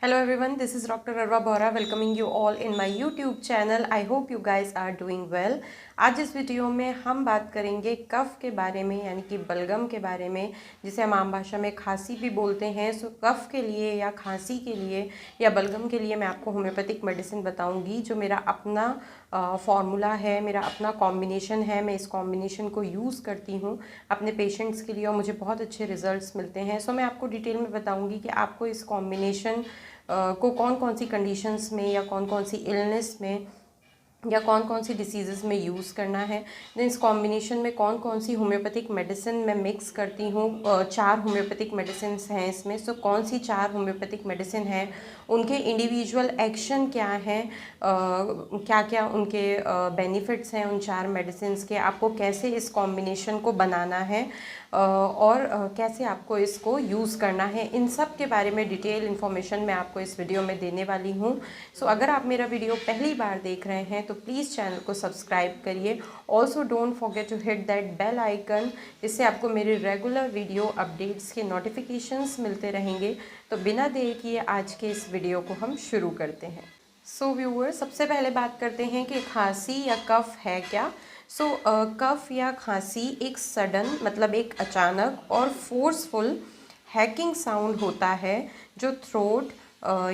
Hello everyone, this is Dr. Arwa Bora welcoming you all in my YouTube channel. I hope you guys are doing well. आज इस video में हम बात करेंगे कफ के बारे में, यानी कि बलगम के बारे में, जिसे हम आम भाषा में खांसी भी बोलते हैं। सो कफ के लिए या खांसी के लिए या बलगम के लिए मैं आपको होम्योपैथिक मेडिसिन बताऊंगी, जो मेरा अपना फॉर्मूला है, मेरा अपना कॉम्बिनेशन है। मैं इस कॉम्बिनेशन को यूज़ करती हूँ अपने पेशेंट्स के लिए और मुझे बहुत अच्छे रिजल्ट्स मिलते हैं। सो मैं आपको डिटेल में बताऊँगी कि आपको इस कॉम्बिनेशन को कौन कौन सी कंडीशंस में या कौन कौन सी इलनेस में या कौन कौन सी डिसीज़ में यूज़ करना है। देन इस कॉम्बिनेशन में कौन कौन सी होम्योपैथिक मेडिसिन मैं मिक्स करती हूँ। 4 होम्योपैथिक मेडिसिन हैं इसमें। सो कौन सी 4 होम्योपैथिक मेडिसिन हैं, उनके इंडिविजुअल एक्शन क्या हैं, क्या क्या उनके बेनिफिट्स हैं उन 4 मेडिसिन के, आपको कैसे इस कॉम्बिनेशन को बनाना है और कैसे आपको इसको यूज़ करना है, इन सब के बारे में डिटेल इन्फॉर्मेशन मैं आपको इस वीडियो में देने वाली हूँ। सो अगर आप मेरा वीडियो पहली बार देख रहे हैं तो प्लीज़ चैनल को सब्सक्राइब करिए। Also don't forget to hit that bell icon, इससे आपको मेरे रेगुलर वीडियो अपडेट्स के नोटिफिकेशंस मिलते रहेंगे। तो बिना देर किए आज के इस वीडियो को हम शुरू करते हैं। सो व्यूअर्स, सबसे पहले बात करते हैं कि खांसी या कफ है क्या। सो कफ या खांसी एक सडन, मतलब एक अचानक और फोर्सफुल हैकिंग साउंड होता है, जो थ्रोट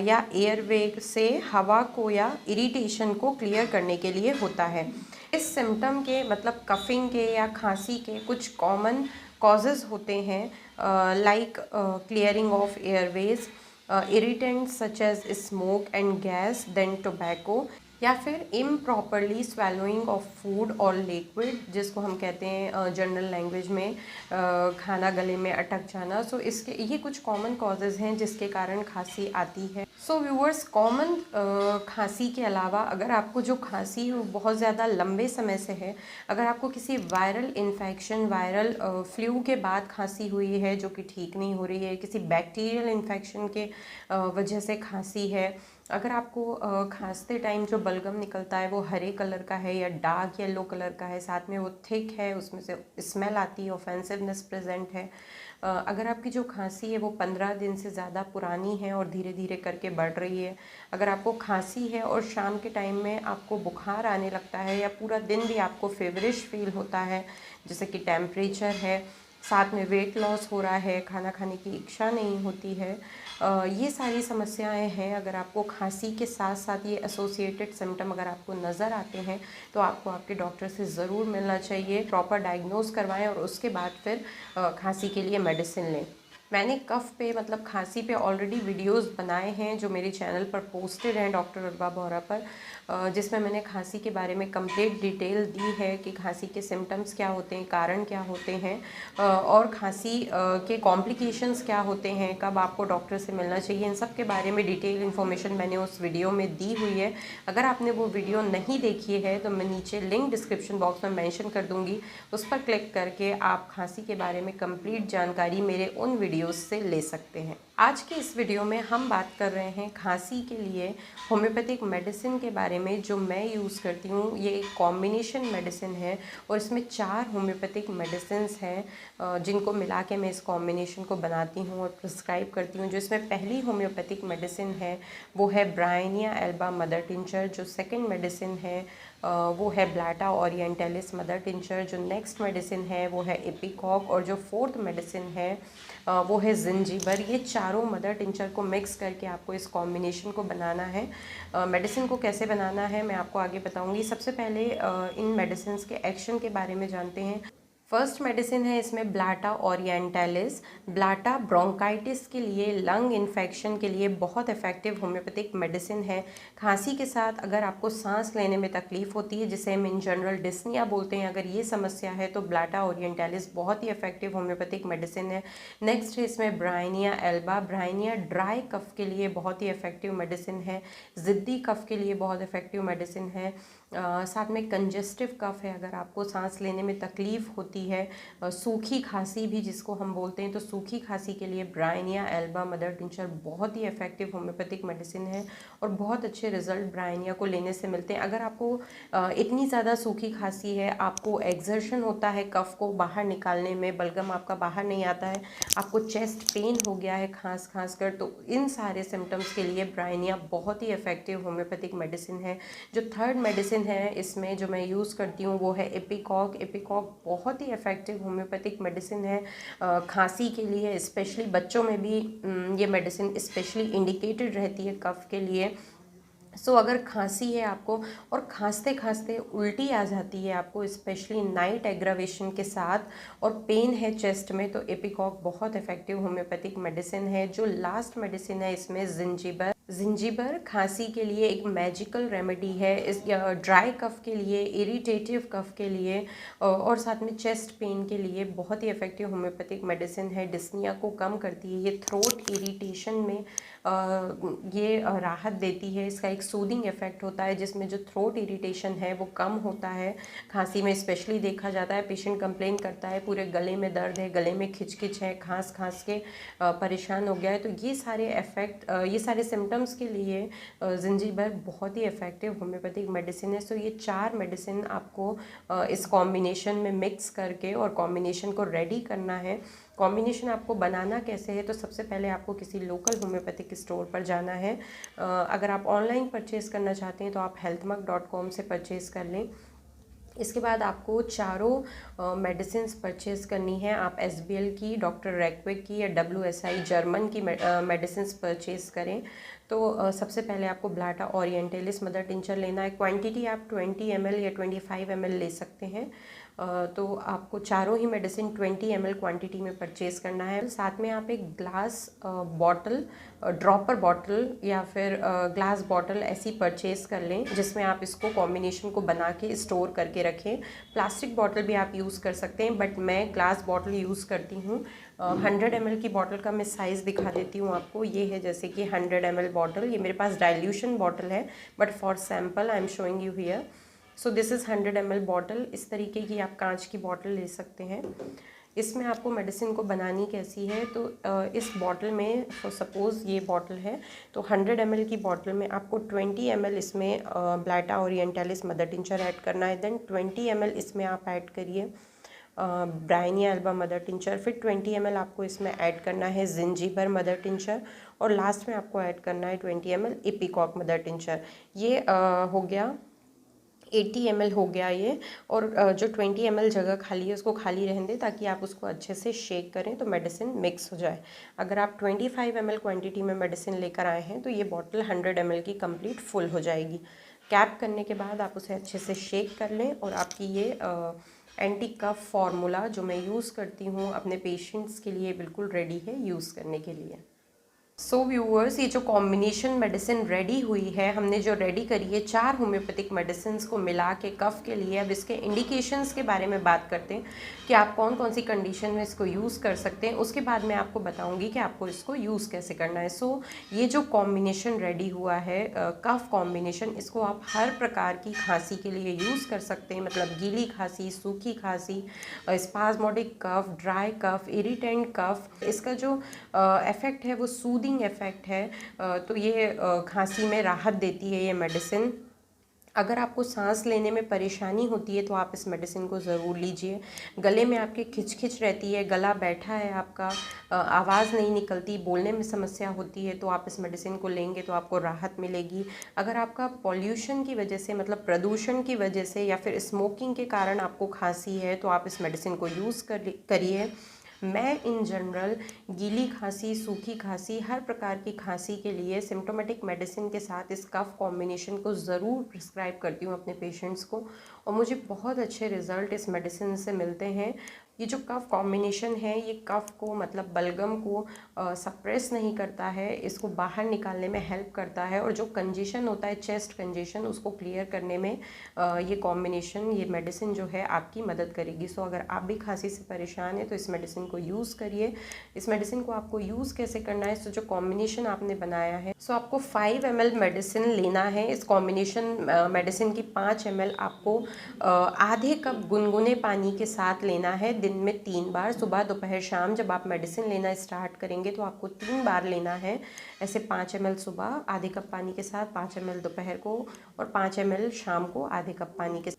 या एयरवे से हवा को या इरिटेशन को क्लियर करने के लिए होता है। इस सिम्टम के, मतलब कफिंग के या खांसी के, कुछ कॉमन कॉजेज़ होते हैं, like clearing of Airways, irritants such as smoke and gas, then tobacco, या फिर improperly swallowing of food और liquid, जिसको हम कहते हैं जनरल लैंग्वेज में खाना गले में अटक जाना। सो इसके ये कुछ कॉमन कॉजेज़ हैं जिसके कारण खांसी आती है। सो व्यूअर्स, कॉमन खांसी के अलावा अगर आपको जो खांसी है वो बहुत ज़्यादा लंबे समय से है, अगर आपको किसी वायरल इन्फेक्शन, वायरल फ्लू के बाद खांसी हुई है जो कि ठीक नहीं हो रही है, किसी बैक्टीरियल इन्फेक्शन के वजह से खांसी है, अगर आपको खांसते टाइम जो बलगम निकलता है वो हरे कलर का है या डार्क येलो कलर का है, साथ में वो थिक है, उसमें से स्मेल आती है, ऑफेंसिवनेस प्रेजेंट है, अगर आपकी जो खांसी है वो 15 दिन से ज़्यादा पुरानी है और धीरे धीरे करके बढ़ रही है, अगर आपको खांसी है और शाम के टाइम में आपको बुखार आने लगता है या पूरा दिन भी आपको फेवरिश फील होता है, जैसे कि टेम्परेचर है, साथ में वेट लॉस हो रहा है, खाना खाने की इच्छा नहीं होती है, ये सारी समस्याएं हैं। अगर आपको खांसी के साथ साथ ये एसोसिएटेड सिम्टम अगर आपको नज़र आते हैं तो आपको आपके डॉक्टर से ज़रूर मिलना चाहिए, प्रॉपर डायग्नोज करवाएं और उसके बाद फिर खांसी के लिए मेडिसिन लें। मैंने कफ़ पे, मतलब खांसी पे ऑलरेडी वीडियोस बनाए हैं जो मेरे चैनल पर पोस्टेड हैं डॉक्टर अरवा बोरा पर, जिसमें मैंने खांसी के बारे में कंप्लीट डिटेल दी है कि खांसी के सिम्टम्स क्या होते हैं, कारण क्या होते हैं और खांसी के कॉम्प्लिकेशंस क्या होते हैं, कब आपको डॉक्टर से मिलना चाहिए, इन सब के बारे में डिटेल इन्फॉर्मेशन मैंने उस वीडियो में दी हुई है। अगर आपने वो वीडियो नहीं देखी है तो मैं नीचे लिंक डिस्क्रिप्शन बॉक्स में मेंशन कर दूँगी, उस पर क्लिक करके आप खांसी के बारे में कंप्लीट जानकारी मेरे उन वीडियोस से ले सकते हैं। आज की इस वीडियो में हम बात कर रहे हैं खांसी के लिए होम्योपैथिक मेडिसिन के बारे में, जो मैं यूज़ करती हूँ। ये एक कॉम्बिनेशन मेडिसिन है और इसमें 4 होम्योपैथिक मेडिसिन हैं जिनको मिला के मैं इस कॉम्बिनेशन को बनाती हूँ और प्रिस्क्राइब करती हूँ। जो इसमें पहली होम्योपैथिक मेडिसिन है वो है ब्रायनिया एल्बा मदर टिंचर, जो सेकंड मेडिसिन है वो है ब्लाटा ओरिएंटलिस मदर टिंचर, जो नेक्स्ट मेडिसिन है वो है एपिकॉक, और जो फोर्थ मेडिसिन है वो है जिंजीबर। ये चारों मदर टिंचर को मिक्स करके आपको इस कॉम्बिनेशन को बनाना है। मेडिसिन को कैसे बनाना है मैं आपको आगे बताऊंगी। सबसे पहले इन मेडिसिन के एक्शन के बारे में जानते हैं। फर्स्ट मेडिसिन है इसमें ब्लाटा ओरिएंटलिस। ब्लाटा ब्रोंकाइटिस के लिए, लंग इन्फेक्शन के लिए बहुत इफेक्टिव होम्योपैथिक मेडिसिन है। खांसी के साथ अगर आपको सांस लेने में तकलीफ होती है, जिसे हम इन जनरल डिस्निया बोलते हैं, अगर ये समस्या है तो ब्लाटा ओरिएंटलिस बहुत ही इफेक्टिव होम्योपैथिक मेडिसिन है। नेक्स्ट है इसमें bryonia alba. Bryonia dry cough के लिए बहुत ही इफेक्टिव मेडिसिन है, ज़िद्दी कफ के लिए बहुत इफेक्टिव मेडिसिन है। साथ में कंजेस्टिव कफ है, अगर आपको सांस लेने में तकलीफ होती होती है, सूखी खांसी भी जिसको हम बोलते हैं, तो सूखी खांसी के लिए ब्रायनिया एल्बा मदर टिंचर बहुत ही इफेक्टिव होम्योपैथिक मेडिसिन है और बहुत अच्छे रिजल्ट ब्रायनिया को लेने से मिलते हैं। अगर आपको इतनी ज़्यादा सूखी खांसी है, आपको एक्सर्शन होता है कफ को बाहर निकालने में, बलगम आपका बाहर नहीं आता है, आपको चेस्ट पेन हो गया है खांस खांस कर, तो इन सारे सिम्टम्स के लिए ब्रायनिया बहुत ही इफेक्टिव होम्योपैथिक मेडिसिन है। जो थर्ड मेडिसिन है इसमें जो मैं यूज़ करती हूँ वो है एपिकॉक। एपिकॉक बहुत ही इफेक्टिव होम्योपैथिक मेडिसिन है खांसी के लिए, स्पेशली बच्चों में भी ये मेडिसिन स्पेशली इंडिकेटेड रहती है कफ के लिए। अगर खांसी है आपको और खांसते खांसते उल्टी आ जाती है आपको, स्पेशली नाइट एग्रावेशन के साथ, और पेन है चेस्ट में, तो एपिकॉक बहुत इफेक्टिव होम्योपैथिक मेडिसिन है। जो लास्ट मेडिसिन है इसमें जिंजीबर। जिंजीबर खांसी के लिए एक मैजिकल रेमेडी है, इस ड्राई कफ के लिए, इरिटेटिव कफ के लिए और साथ में चेस्ट पेन के लिए बहुत ही इफेक्टिव होम्योपैथिक मेडिसिन है। डिस्निया को कम करती है, ये थ्रोट इरिटेशन में ये राहत देती है। इसका एक सूदिंग इफेक्ट होता है जिसमें जो थ्रोट इरिटेशन है वो कम होता है। खांसी में स्पेशली देखा जाता है, पेशेंट कंप्लेन करता है पूरे गले में दर्द है, गले में खिचखिच है, खांस खांस के परेशान हो गया है, तो ये सारे ये सारे सिम्टम्स के लिए जिंजीबर बहुत ही इफेक्टिव होम्योपैथिक मेडिसिन है। ये 4 मेडिसिन आपको इस कॉम्बिनेशन में मिक्स करके और कॉम्बिनेशन को रेडी करना है। कॉम्बिनेशन आपको बनाना कैसे है, तो सबसे पहले आपको किसी लोकल होम्योपैथिक स्टोर पर जाना है। अगर आप ऑनलाइन परचेज़ करना चाहते हैं तो आप healthmug.com से परचेज़ कर लें। इसके बाद आपको चारों मेडिसिन्स परचेज़ करनी है। आप SBL की, डॉक्टर रैकविक की या WSI जर्मन की मेडिसिन्स परचेज़ करें। तो सबसे पहले आपको ब्लाटा ओरिएंटलिस मदर टिंचर लेना है। क्वांटिटी आप 20 ml या 25 ml ले सकते हैं। तो आपको चारों ही मेडिसिन 20 ml क्वांटिटी में परचेज़ करना है। साथ में आप एक ग्लास बॉटल, ड्रॉपर बॉटल या फिर ग्लास बॉटल ऐसी परचेज़ कर लें जिसमें आप इसको कॉम्बिनेशन को बना के स्टोर करके रखें। प्लास्टिक बॉटल भी आप यूज़ कर सकते हैं, बट मैं ग्लास बॉटल यूज़ करती हूँ। 100 ml की बॉटल का मैं साइज़ दिखा देती हूँ आपको। ये है जैसे कि 100 ml बॉटल, ये मेरे पास डाइल्यूशन बॉटल है, but for sample I am showing you here. So this is 100 ml bottle. इस तरीके की आप कांच की बॉटल ले सकते हैं। इसमें आपको मेडिसिन को बनानी कैसी है, तो इस बॉटल में सपोज़ ये बॉटल है, तो 100 ml की बॉटल में आपको 20 ml इसमें Blatta Orientalis mother tincture add करना है। देन 20 ml इसमें आप ऐड करिए ब्रायनिया एल्बा मदर टिंचर। फिर 20 ml आपको इसमें ऐड करना है जिंजीबर मदर टिंचर, और लास्ट में आपको ऐड करना है 20 ml एपिकॉक मदर टिंचर। ये हो गया 80 ml हो गया ये। और जो 20 ml जगह खाली है उसको खाली रहने दें ताकि आप उसको अच्छे से शेक करें तो मेडिसिन मिक्स हो जाए। अगर आप 25 ml क्वांटिटी में मेडिसिन लेकर आए हैं तो ये बॉटल 100 ml की कंप्लीट फुल हो जाएगी। कैप करने के बाद आप उसे अच्छे से शेक कर लें और आपकी ये एंटी कफ फार्मूला जो मैं यूज़ करती हूँ अपने पेशेंट्स के लिए बिल्कुल रेडी है यूज़ करने के लिए। व्यूअर्स, ये जो कॉम्बिनेशन मेडिसिन रेडी हुई है, हमने जो रेडी करी है 4 होम्योपैथिक मेडिसिन को मिला के कफ़ के लिए। अब इसके इंडिकेशंस के बारे में बात करते हैं कि आप कौन कौन सी कंडीशन में इसको यूज़ कर सकते हैं। उसके बाद मैं आपको बताऊंगी कि आपको इसको यूज़ कैसे करना है। ये जो कॉम्बिनेशन रेडी हुआ है कफ़ कॉम्बिनेशन, इसको आप हर प्रकार की खांसी के लिए यूज़ कर सकते हैं, मतलब गीली खांसी, सूखी खांसी, स्पाज्मोडिक कफ, ड्राई कफ, इरिटेंट कफ। इसका जो इफ़ेक्ट है वो सूदिंग इफ़ेक्ट है, तो ये खांसी में राहत देती है ये मेडिसिन। अगर आपको सांस लेने में परेशानी होती है तो आप इस मेडिसिन को ज़रूर लीजिए। गले में आपके खिचखिच रहती है, गला बैठा है आपका, आवाज़ नहीं निकलती, बोलने में समस्या होती है, तो आप इस मेडिसिन को लेंगे तो आपको राहत मिलेगी। अगर आपका पॉल्यूशन की वजह से, मतलब प्रदूषण की वजह से या फिर स्मोकिंग के कारण आपको खांसी है तो आप इस मेडिसिन को यूज़ करिए। मैं इन जनरल गीली खांसी, सूखी खांसी, हर प्रकार की खांसी के लिए सिम्टोमेटिक मेडिसिन के साथ इस कफ कॉम्बिनेशन को ज़रूर प्रिस्क्राइब करती हूँ अपने पेशेंट्स को, और मुझे बहुत अच्छे रिज़ल्ट इस मेडिसिन से मिलते हैं। ये जो कफ कॉम्बिनेशन है ये कफ को मतलब बलगम को सप्रेस नहीं करता है, इसको बाहर निकालने में हेल्प करता है, और जो कंजेशन होता है चेस्ट कंजेशन उसको क्लियर करने में ये कॉम्बिनेशन, ये मेडिसिन जो है आपकी मदद करेगी। सो अगर आप भी खांसी से परेशान हैं तो इस मेडिसिन को यूज़ करिए। इस मेडिसिन को आपको यूज़ कैसे करना है, सो जो कॉम्बिनेशन आपने बनाया है, सो आपको 5 ml मेडिसिन लेना है। इस कॉम्बिनेशन मेडिसिन की 5 ml आपको आधे कप गुनगुने पानी के साथ लेना है, दिन में 3 बार, सुबह दोपहर शाम। जब आप मेडिसिन लेना स्टार्ट करेंगे तो आपको 3 बार लेना है ऐसे। 5 ml सुबह आधे कप पानी के साथ, 5 ml दोपहर को, और 5 ml शाम को आधे कप पानी के साथ।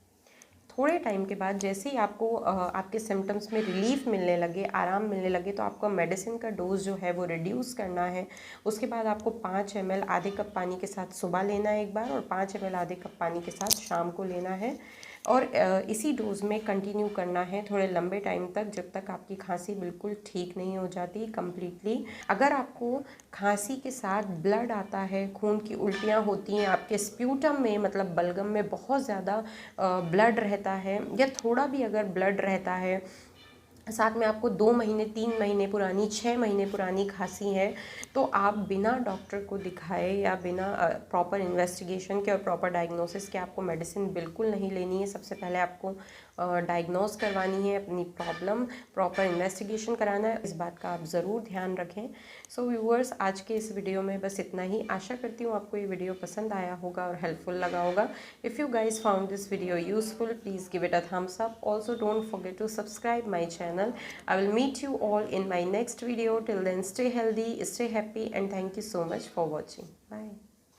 थोड़े टाइम के बाद जैसे ही आपको आपके सिम्टम्स में रिलीफ मिलने लगे, आराम मिलने लगे, तो आपको मेडिसिन का डोज जो है वो रिड्यूस करना है। उसके बाद आपको 5 ml आधे कप पानी के साथ सुबह लेना है एक बार, और 5 ml आधे कप पानी के साथ शाम को लेना है, और इसी डोज में कंटिन्यू करना है थोड़े लंबे टाइम तक, जब तक आपकी खांसी बिल्कुल ठीक नहीं हो जाती कम्प्लीटली। अगर आपको खांसी के साथ ब्लड आता है, खून की उल्टियाँ होती हैं, आपके स्प्यूटम में मतलब बलगम में बहुत ज़्यादा ब्लड रहता है, या थोड़ा भी अगर ब्लड रहता है, साथ में आपको 2 महीने 3 महीने पुरानी 6 महीने पुरानी खांसी है, तो आप बिना डॉक्टर को दिखाए या बिना प्रॉपर इन्वेस्टिगेशन के और प्रॉपर डायग्नोसिस के आपको मेडिसिन बिल्कुल नहीं लेनी है। सबसे पहले आपको डायग्नोस करवानी है अपनी प्रॉब्लम, प्रॉपर इन्वेस्टिगेशन कराना है, इस बात का आप ज़रूर ध्यान रखें। सो व्यूअर्स, आज के इस वीडियो में बस इतना ही। आशा करती हूँ आपको ये वीडियो पसंद आया होगा और हेल्पफुल लगा होगा। If you guys found this video useful, please give it a thumbs up. Also don't forget to subscribe my channel. I will meet you all in my next video. Till then, stay healthy, stay happy, and thank you so much for watching. Bye.